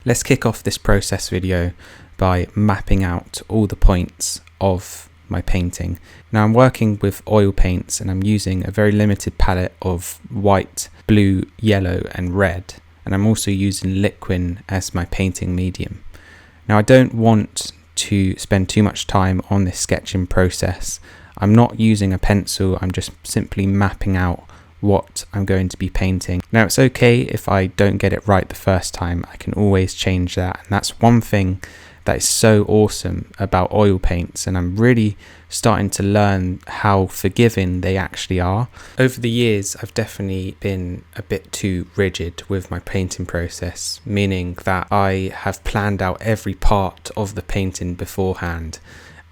Let's kick off this process video by mapping out all the points of my painting. Now I'm working with oil paints and I'm using a very limited palette of white, blue, yellow and red, and I'm also using Liquin as my painting medium. Now I don't want to spend too much time on this sketching process. I'm not using a pencil, I'm just simply mapping out what I'm going to be painting. Now it's okay if I don't get it right the first time, I can always change that, and that's one thing that is so awesome about oil paints, and I'm really starting to learn how forgiving they actually are. Over the years I've definitely been a bit too rigid with my painting process, meaning that I have planned out every part of the painting beforehand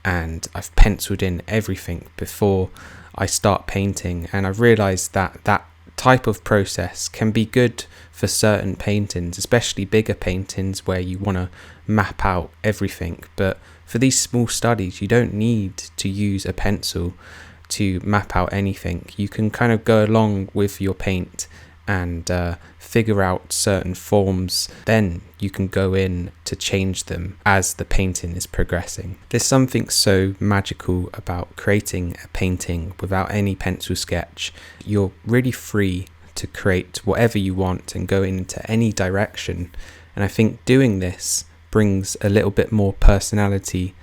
and I've penciled in everything before I start painting, and I've realised that that type of process can be good for certain paintings, especially bigger paintings where you want to map out everything. But for these small studies you don't need to use a pencil to map out anything. You can kind of go along with your paint and figure out certain forms, then you can go in to change them as the painting is progressing. There's something so magical about creating a painting without any pencil sketch. You're really free to create whatever you want and go into any direction, and I think doing this brings a little bit more personality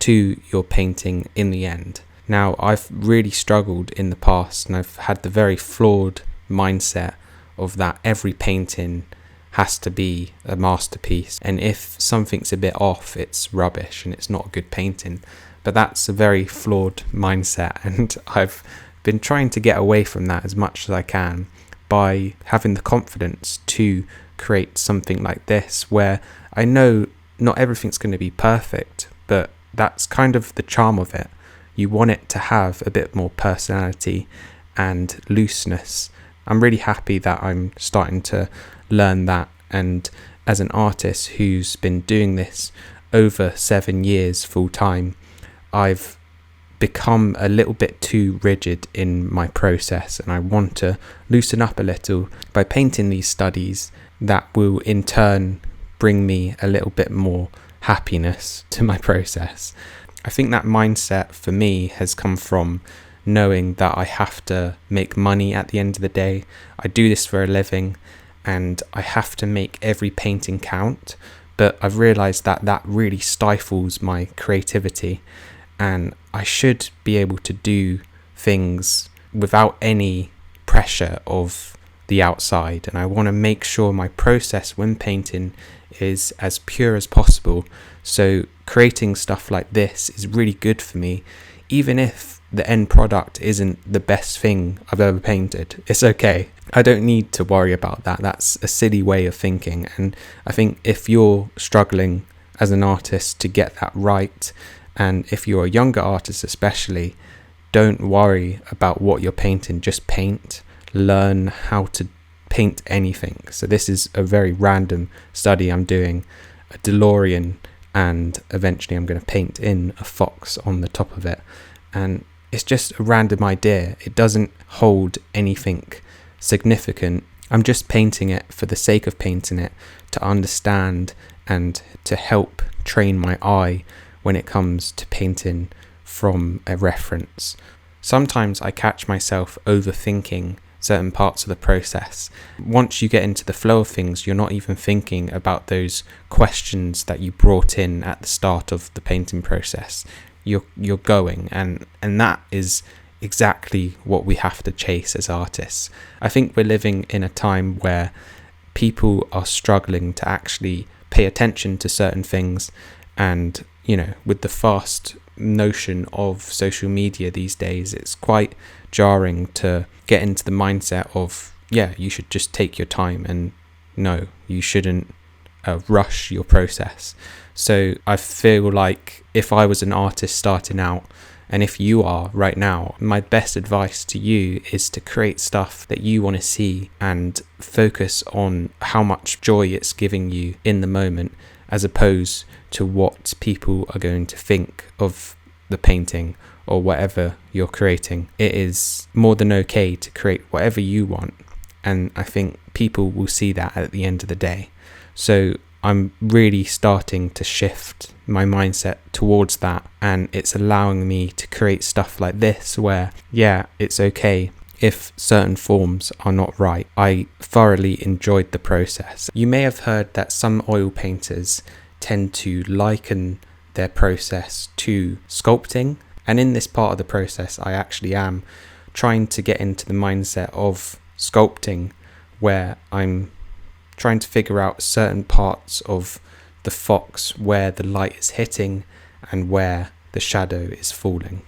to your painting in the end. Now I've really struggled in the past and I've had the very flawed mindset of that every painting has to be a masterpiece, and if something's a bit off it's rubbish and it's not a good painting. But that's a very flawed mindset, and I've been trying to get away from that as much as I can by having the confidence to create something like this, where I know not everything's going to be perfect, but that's kind of the charm of it. You want it to have a bit more personality and looseness. I'm really happy that I'm starting to learn that, and as an artist who's been doing this over 7 years full time, I've become a little bit too rigid in my process, and I want to loosen up a little by painting these studies that will in turn bring me a little bit more happiness to my process. I think that mindset for me has come from knowing that I have to make money at the end of the day. I do this for a living and I have to make every painting count, but I've realised that that really stifles my creativity, and I should be able to do things without any pressure of the outside, and I want to make sure my process when painting is as pure as possible. So creating stuff like this is really good for me, even if the end product isn't the best thing I've ever painted. It's okay. I don't need to worry about that. That's a silly way of thinking, and I think if you're struggling as an artist to get that right, and if you're a younger artist especially, don't worry about what you're painting. Just paint. Learn how to paint anything. So this is a very random study I'm doing, a DeLorean, and eventually I'm going to paint in a fox on the top of it, and it's just a random idea. It doesn't hold anything significant. I'm just painting it for the sake of painting it, to understand and to help train my eye when it comes to painting from a reference. Sometimes I catch myself overthinking certain parts of the process. Once you get into the flow of things, you're not even thinking about those questions that you brought in at the start of the painting process. You're going, and that is exactly what we have to chase as artists. I think we're living in a time where people are struggling to actually pay attention to certain things, and with the fast notion of social media these days, it's quite jarring to get into the mindset of you should just take your time, and no, you shouldn't rush your process. So I feel like if I was an artist starting out, and if you are right now, my best advice to you is to create stuff that you want to see and focus on how much joy it's giving you in the moment, as opposed to what people are going to think of the painting or whatever you're creating. It is more than okay to create whatever you want, and I think people will see that at the end of the day. So I'm really starting to shift my mindset towards that, and it's allowing me to create stuff like this where, yeah, it's okay if certain forms are not right. I thoroughly enjoyed the process. You may have heard that some oil painters tend to liken their process to sculpting, and in this part of the process I actually am trying to get into the mindset of sculpting, where I'm trying to figure out certain parts of the fox where the light is hitting and where the shadow is falling.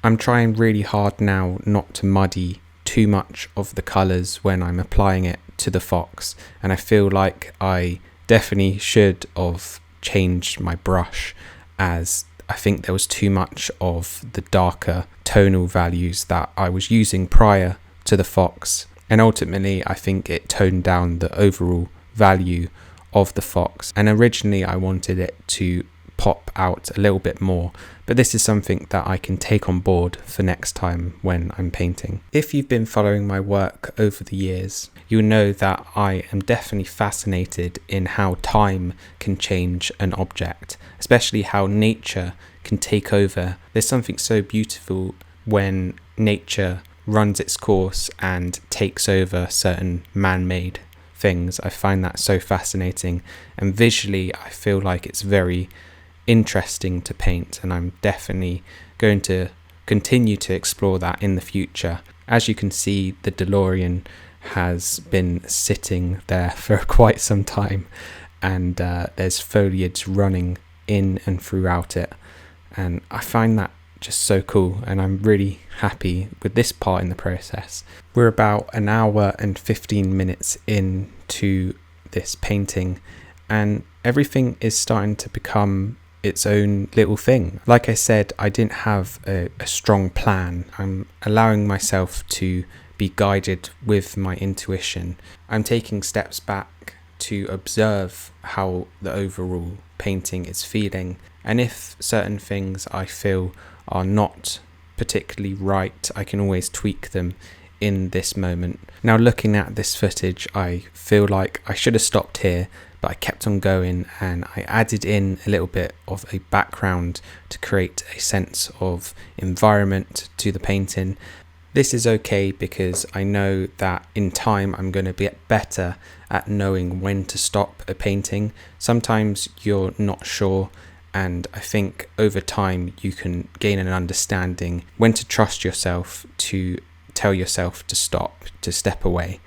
I'm trying really hard now not to muddy too much of the colours when I'm applying it to the fox, and I feel like I definitely should have changed my brush, as I think there was too much of the darker tonal values that I was using prior to the fox, and ultimately I think it toned down the overall value of the fox, and originally I wanted it to pop out a little bit more, but this is something that I can take on board for next time when I'm painting. If you've been following my work over the years, you'll know that I am definitely fascinated in how time can change an object, especially how nature can take over. There's something so beautiful when nature runs its course and takes over certain man-made things. I find that so fascinating, and visually I feel like it's very interesting to paint, and I'm definitely going to continue to explore that in the future. As you can see, the DeLorean has been sitting there for quite some time, and there's foliage running in and throughout it, and I find that just so cool, and I'm really happy with this part in the process. We're about an hour and 15 minutes into this painting, and everything is starting to become its own little thing. Like I said, I didn't have a strong plan. I'm allowing myself to be guided with my intuition. I'm taking steps back to observe how the overall painting is feeling, and if certain things I feel are not particularly right, I can always tweak them in this moment. Now, looking at this footage, I feel like I should have stopped here, but I kept on going, and I added in a little bit of a background to create a sense of environment to the painting. This is okay because I know that in time I'm going to get better at knowing when to stop a painting. Sometimes you're not sure, and I think over time you can gain an understanding when to trust yourself, to tell yourself to stop, to step away,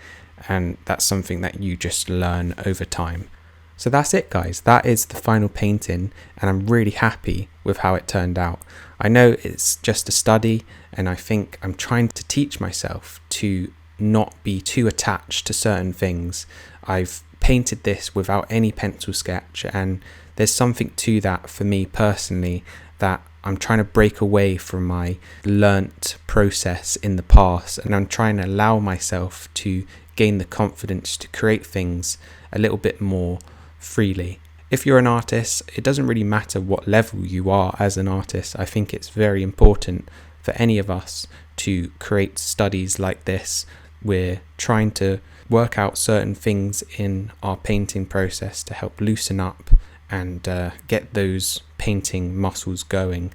and that's something that you just learn over time. So that's it, guys. That is the final painting, and I'm really happy with how it turned out. I know it's just a study, and I think I'm trying to teach myself to not be too attached to certain things. I've painted this without any pencil sketch, and there's something to that for me personally, that I'm trying to break away from my learnt process in the past, and I'm trying to allow myself to gain the confidence to create things a little bit more freely. If you're an artist, it doesn't really matter what level you are as an artist. I think it's very important for any of us to create studies like this. We're trying to work out certain things in our painting process to help loosen up and get those painting muscles going.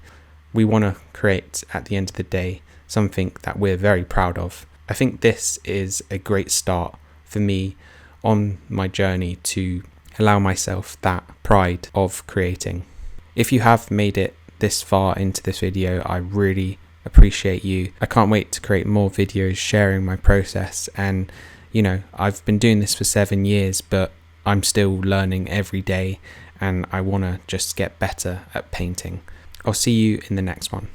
We want to create, at the end of the day, something that we're very proud of. I think this is a great start for me on my journey to allow myself that pride of creating. If you have made it this far into this video, I really appreciate you. I can't wait to create more videos sharing my process, and you know, I've been doing this for 7 years, but I'm still learning every day, and I want to just get better at painting. I'll see you in the next one.